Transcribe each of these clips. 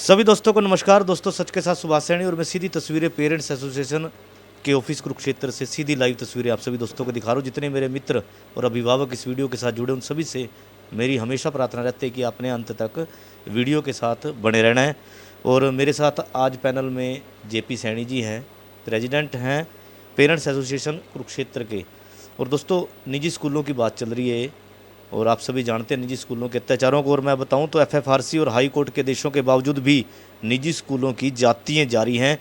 सभी दोस्तों को नमस्कार। दोस्तों, सच के साथ सुभाष सैनी और मैं सीधी तस्वीरें पेरेंट्स एसोसिएशन के ऑफिस कुरुक्षेत्र से सीधी लाइव तस्वीरें आप सभी दोस्तों को दिखा रहा हूँ। जितने मेरे मित्र और अभिभावक इस वीडियो के साथ जुड़े उन सभी से मेरी हमेशा प्रार्थना रहती है कि आपने अंत तक वीडियो के साथ बने रहना है। और मेरे साथ आज पैनल में जेपी सैनी जी हैं, प्रेसिडेंट हैं पेरेंट्स एसोसिएशन कुरुक्षेत्र के। और दोस्तों, निजी स्कूलों की बात चल रही है और आप सभी जानते हैं निजी स्कूलों के अत्याचारों को। और मैं बताऊं तो एफएफआरसी और हाई कोर्ट के आदेशों के बावजूद भी निजी स्कूलों की जातियां जारी हैं।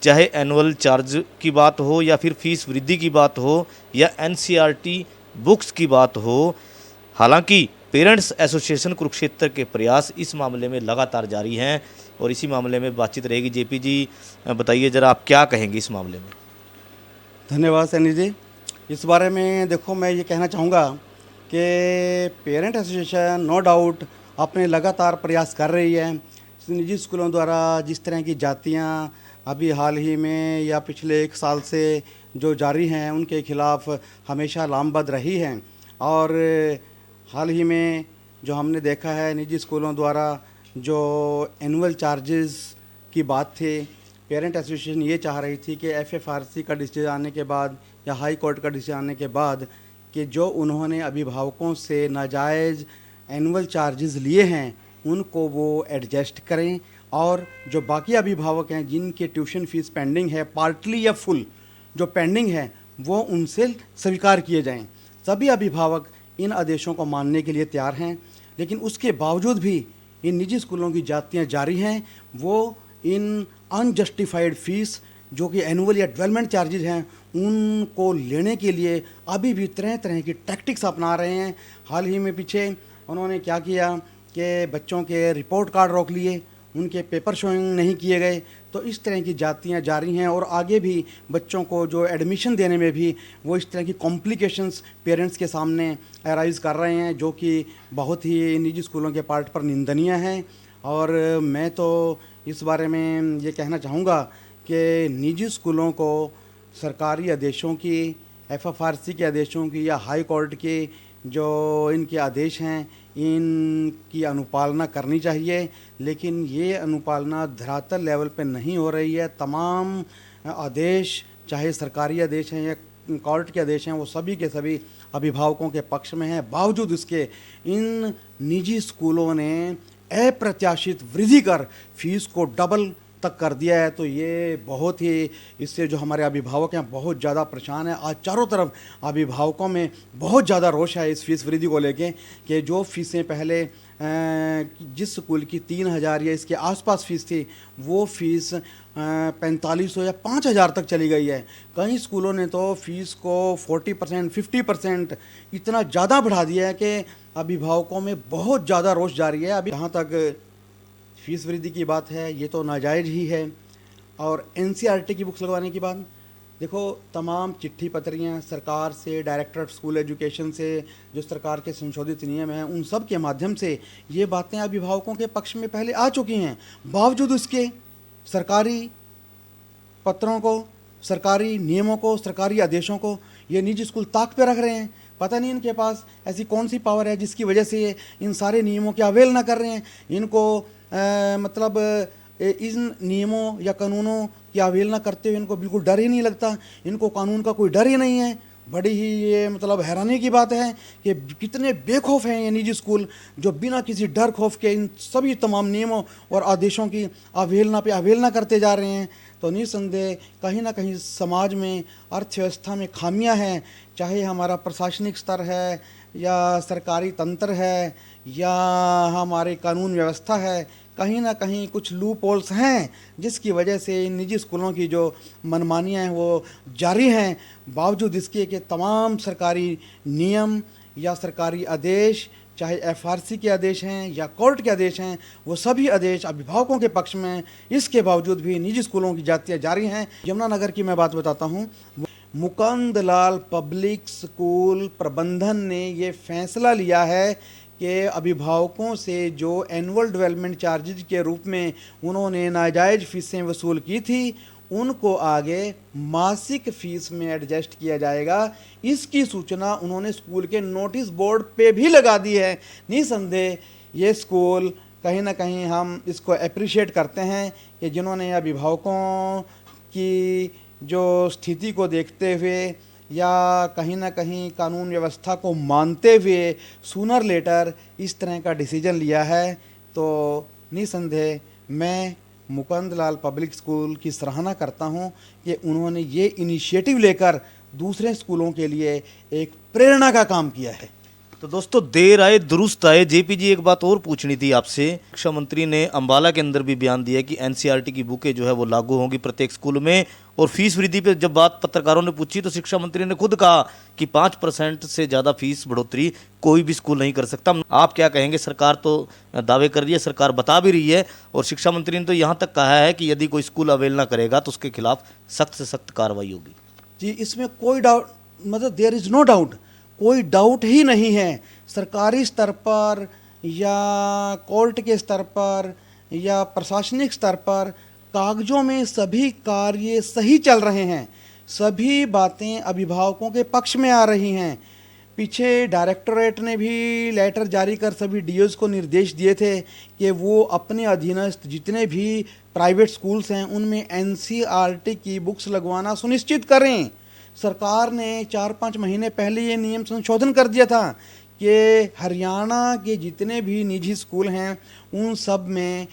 चाहे एनुअल चार्ज की बात हो या फिर फीस वृद्धि की बात हो या एनसीईआरटी बुक्स की बात हो। हालांकि पेरेंट्स एसोसिएशन कुरुक्षेत्र के प्रयास इस मामले में लगातार जारी हैं और इसी मामले में बातचीत रहेगी। जेपी जी, बताइए ज़रा, आप क्या कहेंगे इस मामले में? धन्यवाद सैनी जी। इस बारे में देखो, मैं ये कहना चाहूँगा कि पेरेंट एसोसिएशन नो डाउट अपने लगातार प्रयास कर रही है। निजी स्कूलों द्वारा जिस तरह की जातियाँ अभी हाल ही में या पिछले 1 साल से जो जारी हैं उनके खिलाफ़ हमेशा लामबंद रही हैं। और हाल ही में जो हमने देखा है निजी स्कूलों द्वारा जो एनुअल चार्जेस की बात थी, पेरेंट एसोसिएशन ये चाह रही थी कि एफएफआरसी का डिसीजन आने के बाद या हाई कोर्ट का डिसीजन आने के बाद कि जो उन्होंने अभिभावकों से नाजायज़ एनुअल चार्जेस लिए हैं उनको वो एडजस्ट करें, और जो बाकी अभिभावक हैं जिनके ट्यूशन फ़ीस पेंडिंग है, पार्टली या फुल जो पेंडिंग है, वो उनसे स्वीकार किए जाएं। सभी अभिभावक इन आदेशों को मानने के लिए तैयार हैं, लेकिन उसके बावजूद भी इन निजी स्कूलों की जातियाँ जारी हैं। वो इन अनजस्टिफाइड फ़ीस जो कि एनुअल या डेवलपमेंट चार्जेस हैं उनको लेने के लिए अभी भी तरह तरह की टैक्टिक्स अपना रहे हैं। हाल ही में पीछे उन्होंने क्या किया कि बच्चों के रिपोर्ट कार्ड रोक लिए, उनके पेपर शोइंग नहीं किए गए। तो इस तरह की जातियाँ जारी हैं और आगे भी बच्चों को जो एडमिशन देने में भी वो इस तरह की कॉम्प्लिकेशंस पेरेंट्स के सामने अराइज़ कर रहे हैं, जो कि बहुत ही निजी स्कूलों के पार्ट पर निंदनीय है। और मैं तो इस बारे में ये कहना चाहूँगा कि निजी स्कूलों को सरकारी आदेशों की, एफएफआरसी के आदेशों की या हाई कोर्ट के जो इनके आदेश हैं इनकी अनुपालना करनी चाहिए, लेकिन ये अनुपालना धरातल लेवल पे नहीं हो रही है। तमाम आदेश, चाहे सरकारी आदेश हैं या कोर्ट के आदेश हैं, वो सभी के सभी अभिभावकों के पक्ष में हैं। बावजूद इसके इन निजी स्कूलों ने अप्रत्याशित वृद्धि कर फीस को डबल तक कर दिया है। तो ये बहुत ही, इससे जो हमारे अभिभावक हैं बहुत ज़्यादा परेशान हैं। आज चारों तरफ अभिभावकों में बहुत ज़्यादा रोष है इस फीस वृद्धि को लेके कि जो फीसें पहले जिस स्कूल की 3,000 या इसके आसपास फ़ीस थी वो फ़ीस 4,500 या 5,000 तक चली गई है। कई स्कूलों ने तो फ़ीस को 40%, 50% इतना ज़्यादा बढ़ा दिया है कि अभिभावकों में बहुत ज़्यादा रोष जारी है। अभी जहाँ तक फीस वृद्धि की बात है, ये तो नाजायज़ ही है। और एनसीईआरटी की बुक्स लगवाने की बात, देखो तमाम चिट्ठी पत्रियाँ सरकार से, डायरेक्टरेट स्कूल एजुकेशन से, जो सरकार के संशोधित नियम हैं उन सब के माध्यम से ये बातें अभिभावकों के पक्ष में पहले आ चुकी हैं। बावजूद उसके सरकारी पत्रों को, सरकारी नियमों को, सरकारी आदेशों को ये निजी स्कूल ताक पे रख रहे हैं। पता नहीं इनके पास ऐसी कौन सी पावर है जिसकी वजह से ये इन सारे नियमों की अवेलना कर रहे हैं। इनको मतलब इन नियमों या कानूनों की अवहेलना करते हुए इनको बिल्कुल डर ही नहीं लगता। इनको कानून का कोई डर ही नहीं है। बड़ी ही ये मतलब हैरानी की बात है कि कितने बेखौफ हैं ये निजी स्कूल, जो बिना किसी डर खौफ के इन सभी तमाम नियमों और आदेशों की अवहेलना पे अवहेलना करते जा रहे हैं। तो निस्संदेह कहीं ना कहीं समाज में, अर्थव्यवस्था में खामियां हैं, चाहे हमारा प्रशासनिक स्तर है या सरकारी तंत्र है या हमारे कानून व्यवस्था है, कहीं ना कहीं कुछ लूप होल्स हैं जिसकी वजह से इन निजी स्कूलों की जो मनमानियाँ हैं वो जारी हैं। बावजूद इसके कि तमाम सरकारी नियम या सरकारी आदेश, चाहे एफआरसी के आदेश हैं या कोर्ट के आदेश हैं, वो सभी आदेश अभिभावकों के पक्ष में। इसके बावजूद भी निजी स्कूलों की जातियाँ जारी हैं। यमुनानगर की मैं बात बताता हूँ। मुकुंदलाल पब्लिक स्कूल प्रबंधन ने ये फैसला लिया है कि अभिभावकों से जो एनुअल डेवलपमेंट चार्जेज के रूप में उन्होंने नाजायज़ फ़ीसें वसूल की थी उनको आगे मासिक फ़ीस में एडजस्ट किया जाएगा। इसकी सूचना उन्होंने स्कूल के नोटिस बोर्ड पे भी लगा दी है। निसंदेह ये स्कूल कहीं ना कहीं हम इसको अप्रिशिएट करते हैं कि जिन्होंने अभिभावकों की जो स्थिति को देखते हुए या कहीं ना कहीं कानून व्यवस्था को मानते हुए सूनर लेटर इस तरह का डिसीजन लिया है, तो निसंदेह मैं मुकुंद लाल पब्लिक स्कूल की सराहना करता हूं कि उन्होंने ये इनिशिएटिव लेकर दूसरे स्कूलों के लिए एक प्रेरणा का काम किया है। तो दोस्तों, देर आए दुरुस्त आए। जेपी जी, एक बात और पूछनी थी आपसे। शिक्षा मंत्री ने अंबाला के अंदर भी बयान दिया कि एनसीईआरटी की बुकें जो है वो लागू होंगी प्रत्येक स्कूल में। और फीस वृद्धि पे जब बात पत्रकारों ने पूछी तो शिक्षा मंत्री ने खुद कहा कि 5% से ज़्यादा फीस बढ़ोतरी कोई भी स्कूल नहीं कर सकता। आप क्या कहेंगे? सरकार तो दावे कर रही है, सरकार बता भी रही है, और शिक्षा मंत्री ने तो यहाँ तक कहा है कि यदि कोई स्कूल अवहेलना करेगा तो उसके खिलाफ सख्त से सख्त कार्रवाई होगी। जी, इसमें कोई डाउट, मतलब देयर इज़ नो डाउट, कोई डाउट ही नहीं है। सरकारी स्तर पर या कोर्ट के स्तर पर या प्रशासनिक स्तर पर कागजों में सभी कार्य सही चल रहे हैं, सभी बातें अभिभावकों के पक्ष में आ रही हैं। पीछे डायरेक्टोरेट ने भी लेटर जारी कर सभी डीओज को निर्देश दिए थे कि वो अपने अधीनस्थ जितने भी प्राइवेट स्कूल्स हैं उनमें एनसीईआरटी की बुक्स लगवाना सुनिश्चित करें। सरकार ने 4-5 महीने पहले ये नियम संशोधन कर दिया था कि हरियाणा के जितने भी निजी स्कूल हैं उन सब में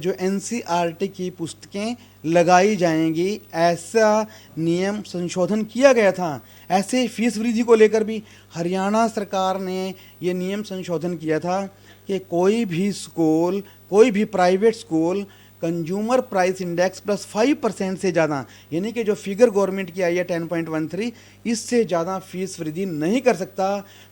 जो एनसीईआरटी की पुस्तकें लगाई जाएंगी, ऐसा नियम संशोधन किया गया था। ऐसे फीस वृद्धि को लेकर भी हरियाणा सरकार ने ये नियम संशोधन किया था कि कोई भी स्कूल, कोई भी private school consumer price index plus 5% से ज़्यादा, यानी कि जो फिगर गवर्नमेंट की आई है 10.13, इससे ज़्यादा फीस वृद्धि नहीं कर सकता।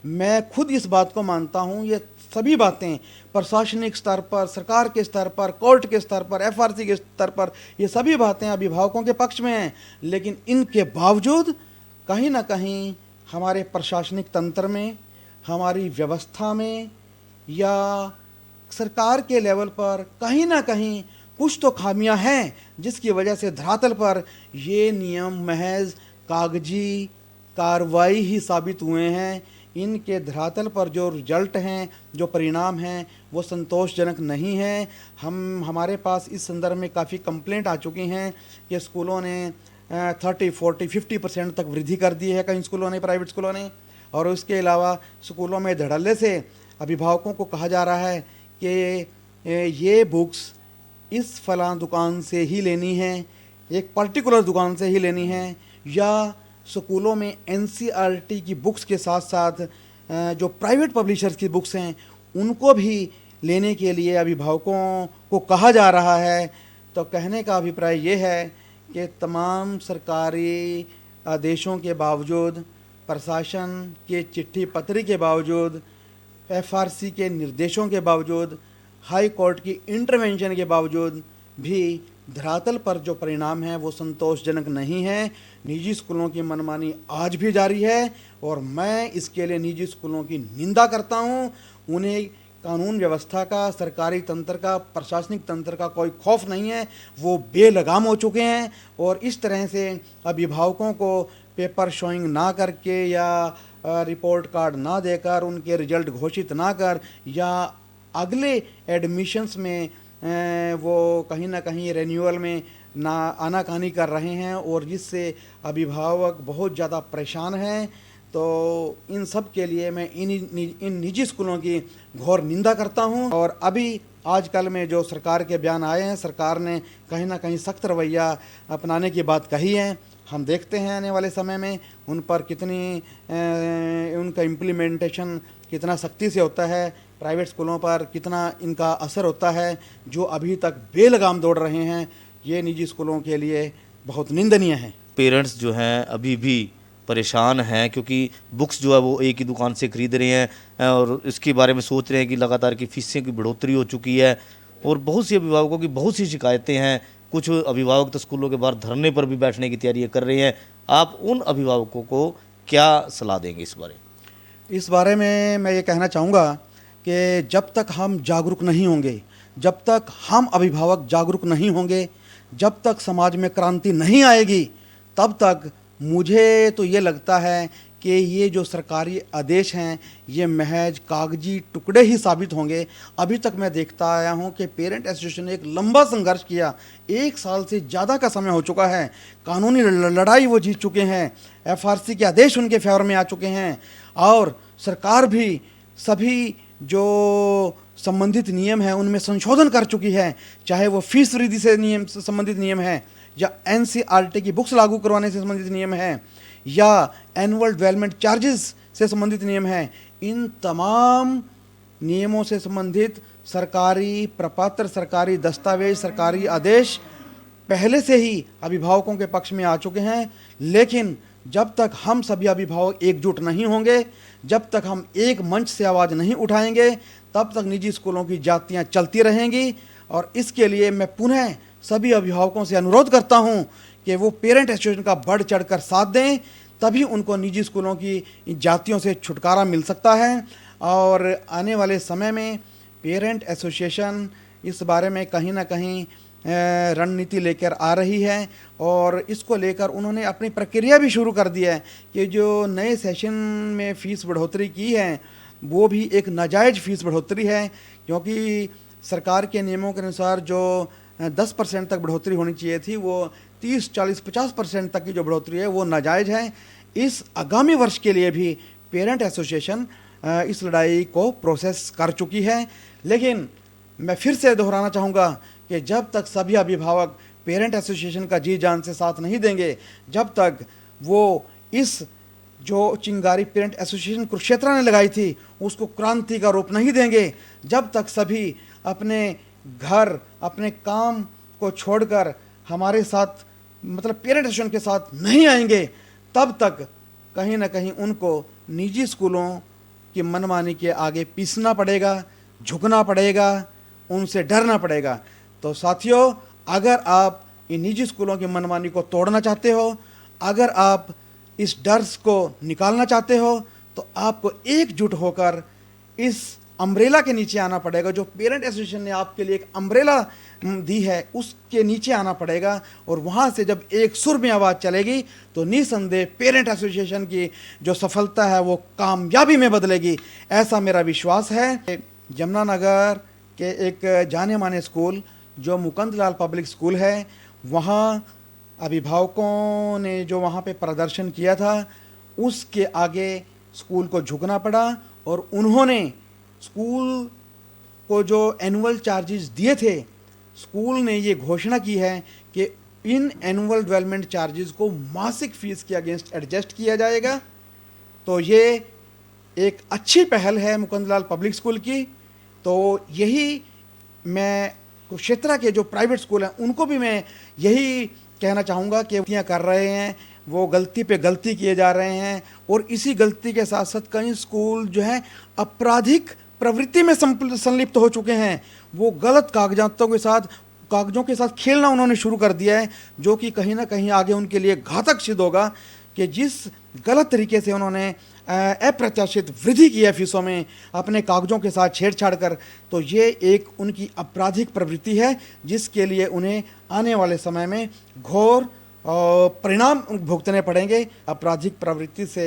मैं खुद इस बात को मानता हूँ। ये सभी बातें प्रशासनिक स्तर पर, सरकार के स्तर पर, कोर्ट के स्तर पर, एफआरसी के स्तर पर, ये सभी बातें अभिभावकों के पक्ष में हैं। लेकिन इनके बावजूद कहीं ना कहीं हमारे प्रशासनिक तंत्र में, हमारी व्यवस्था में या सरकार के लेवल पर कहीं ना कहीं कुछ तो खामियां हैं, जिसकी वजह से धरातल पर ये नियम महज कागजी कार्रवाई ही साबित हुए हैं। इनके धरातल पर जो रिजल्ट हैं, जो परिणाम हैं, वो संतोषजनक नहीं है। हमारे पास इस संदर्भ में काफ़ी कंप्लेंट आ चुकी हैं कि स्कूलों ने 30, 40, 50% तक वृद्धि कर दी है कई स्कूलों ने, प्राइवेट स्कूलों ने। और उसके अलावा स्कूलों में धड़ल्ले से अभिभावकों को कहा जा रहा है कि ये बुक्स इस फलां दुकान से ही लेनी है, एक पर्टिकुलर दुकान से ही लेनी है, या स्कूलों में एनसीईआरटी की बुक्स के साथ साथ जो प्राइवेट पब्लिशर्स की बुक्स हैं उनको भी लेने के लिए अभिभावकों को कहा जा रहा है। तो कहने का अभिप्राय ये है कि तमाम सरकारी आदेशों के बावजूद, प्रशासन के चिट्ठी पत्री के बावजूद, एफआरसी के निर्देशों के बावजूद, हाई कोर्ट की इंटरवेंशन के बावजूद भी धरातल पर जो परिणाम है वो संतोषजनक नहीं है। निजी स्कूलों की मनमानी आज भी जारी है और मैं इसके लिए निजी स्कूलों की निंदा करता हूँ। उन्हें कानून व्यवस्था का, सरकारी तंत्र का, प्रशासनिक तंत्र का कोई खौफ नहीं है। वो बेलगाम हो चुके हैं और इस तरह से अभिभावकों को पेपर शोइंग ना करके या रिपोर्ट कार्ड ना देकर, उनके रिजल्ट घोषित ना कर या अगले एडमिशन्स में वो कहीं ना कहीं रेन्यूअल में ना आनाकानी कर रहे हैं और जिससे अभिभावक बहुत ज़्यादा परेशान हैं। तो इन सब के लिए मैं इन निजी स्कूलों की घोर निंदा करता हूं। और अभी आजकल में जो सरकार के बयान आए हैं, सरकार ने कहीं ना कहीं सख्त रवैया अपनाने की बात कही है। हम देखते हैं आने वाले समय में उन पर कितनी उनका इम्प्लीमेंटेशन कितना सख्ती से होता है, प्राइवेट स्कूलों पर कितना इनका असर होता है। जो अभी तक बेलगाम दौड़ रहे हैं, ये निजी स्कूलों के लिए बहुत निंदनीय है। पेरेंट्स जो हैं अभी भी परेशान हैं क्योंकि बुक्स जो है वो एक ही दुकान से खरीद रहे हैं और इसके बारे में सोच रहे हैं कि लगातार की फीसें की बढ़ोतरी हो चुकी है और बहुत सी अभिभावकों की बहुत सी शिकायतें हैं। कुछ अभिभावक तो स्कूलों के बाहर धरने पर भी बैठने की तैयारी कर रहे हैं। आप उन अभिभावकों को क्या सलाह देंगे इस बारे? इस बारे में मैं ये कहना चाहूँगा कि जब तक हम जागरूक नहीं होंगे, जब तक हम अभिभावक जागरूक नहीं होंगे, जब तक समाज में क्रांति नहीं आएगी, तब तक मुझे तो ये लगता है कि ये जो सरकारी आदेश हैं ये महज कागजी टुकड़े ही साबित होंगे। अभी तक मैं देखता आया हूँ कि पेरेंट एसोसिएशन ने एक लंबा संघर्ष किया, 1 साल से ज़्यादा का समय हो चुका है, कानूनी लड़ाई वो जीत चुके हैं, एफआरसी के आदेश उनके फेवर में आ चुके हैं और सरकार भी सभी जो संबंधित नियम है उनमें संशोधन कर चुकी है, चाहे वो फीस वृद्धि से नियम से संबंधित नियम है या एनसीईआरटी की बुक्स लागू करवाने से संबंधित नियम है या एनुअल डेवलपमेंट चार्जेस से संबंधित नियम है। इन तमाम नियमों से संबंधित सरकारी प्रपत्र, सरकारी दस्तावेज, सरकारी आदेश पहले से ही अभिभावकों के पक्ष में आ चुके हैं। लेकिन जब तक हम सभी अभिभावक एकजुट नहीं होंगे, जब तक हम एक मंच से आवाज़ नहीं उठाएंगे, तब तक निजी स्कूलों की जातियां चलती रहेंगी। और इसके लिए मैं पुनः सभी अभिभावकों से अनुरोध करता हूं कि वो पेरेंट एसोसिएशन का बढ़ चढ़कर साथ दें, तभी उनको निजी स्कूलों की जातियों से छुटकारा मिल सकता है। और आने वाले समय में पेरेंट एसोसिएशन इस बारे में कहीं ना कहीं रणनीति लेकर आ रही है और इसको लेकर उन्होंने अपनी प्रक्रिया भी शुरू कर दी है कि जो नए सेशन में फ़ीस बढ़ोतरी की है वो भी एक नाजायज़ फ़ीस बढ़ोतरी है, क्योंकि सरकार के नियमों के अनुसार जो 10% तक बढ़ोतरी होनी चाहिए थी वो 30, 40, 50% तक की जो बढ़ोतरी है वो नाजायज़ है। इस आगामी वर्ष के लिए भी पेरेंट एसोसिएशन इस लड़ाई को प्रोसेस कर चुकी है। लेकिन मैं फिर से दोहराना चाहूँगा कि जब तक सभी अभिभावक पेरेंट एसोसिएशन का जी जान से साथ नहीं देंगे, जब तक वो इस जो चिंगारी पेरेंट एसोसिएशन कुरुक्षेत्र ने लगाई थी उसको क्रांति का रूप नहीं देंगे, जब तक सभी अपने घर, अपने काम को छोड़कर हमारे साथ मतलब पेरेंट एसोसिएशन के साथ नहीं आएंगे, तब तक कहीं ना कहीं उनको निजी स्कूलों की मनमानी के आगे पीसना पड़ेगा, झुकना पड़ेगा, उनसे डरना पड़ेगा। तो साथियों, अगर आप इन निजी स्कूलों की मनमानी को तोड़ना चाहते हो, अगर आप इस डर को निकालना चाहते हो, तो आपको एकजुट होकर इस अम्ब्रेला के नीचे आना पड़ेगा। जो पेरेंट एसोसिएशन ने आपके लिए एक अम्ब्रेला दी है उसके नीचे आना पड़ेगा और वहाँ से जब एक सुर में आवाज़ चलेगी तो निसंदेह पेरेंट एसोसिएशन की जो सफलता है वो कामयाबी में बदलेगी, ऐसा मेरा विश्वास है। यमुनानगर के एक जाने माने स्कूल जो मुकुंदलाल पब्लिक स्कूल है, वहाँ अभिभावकों ने जो वहाँ पे प्रदर्शन किया था उसके आगे स्कूल को झुकना पड़ा और उन्होंने स्कूल को जो एनुअल चार्जेस दिए थे, स्कूल ने ये घोषणा की है कि इन एनुअल डेवलपमेंट चार्जेस को मासिक फीस के अगेंस्ट एडजस्ट किया जाएगा। तो ये एक अच्छी पहल है मुकुंदलाल पब्लिक स्कूल की। तो यही मैं कुरुक्षेत्र के जो प्राइवेट स्कूल हैं उनको भी मैं यही कहना चाहूँगा कि गलतियाँ कर रहे हैं, वो गलती पे गलती किए जा रहे हैं और इसी गलती के साथ साथ कई स्कूल जो हैं आपराधिक प्रवृत्ति में संलिप्त हो चुके हैं। वो गलत कागज़ों के साथ खेलना उन्होंने शुरू कर दिया है, जो कि कहीं ना कहीं आगे उनके लिए घातक सिद्ध होगा कि जिस गलत तरीके से उन्होंने अप्रत्याशित वृद्धि की है फीसों में अपने कागज़ों के साथ छेड़छाड़ कर, तो ये एक उनकी आपराधिक प्रवृत्ति है जिसके लिए उन्हें आने वाले समय में घोर परिणाम भुगतने पड़ेंगे। आपराधिक प्रवृत्ति से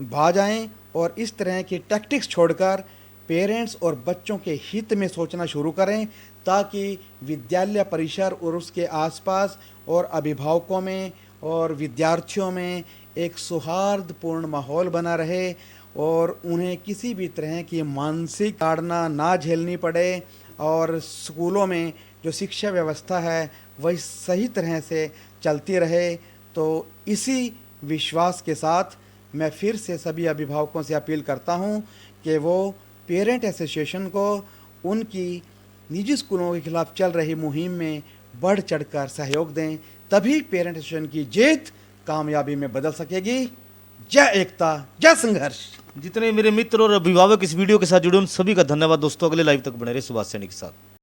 बाज आएँ और इस तरह की टैक्टिक्स छोड़कर पेरेंट्स और बच्चों के हित में सोचना शुरू करें, ताकि विद्यालय परिसर और उसके आसपास और अभिभावकों में और विद्यार्थियों में एक सौहार्दपूर्ण माहौल बना रहे और उन्हें किसी भी तरह की मानसिक ताड़ना ना झेलनी पड़े और स्कूलों में जो शिक्षा व्यवस्था है वह सही तरह से चलती रहे। तो इसी विश्वास के साथ मैं फिर से सभी अभिभावकों से अपील करता हूं कि वो पेरेंट एसोसिएशन को उनकी निजी स्कूलों के खिलाफ चल रही मुहिम में बढ़ चढ़कर सहयोग दें, तभी पेरेंट एसोसिएशन की जीत कामयाबी में बदल सकेगी। जय एकता, जय संघर्ष। जितने मेरे मित्र और अभिभावक इस वीडियो के साथ जुड़े उन सभी का धन्यवाद दोस्तों। अगले लाइव तक बने रहे सुभाष सैनी के साथ।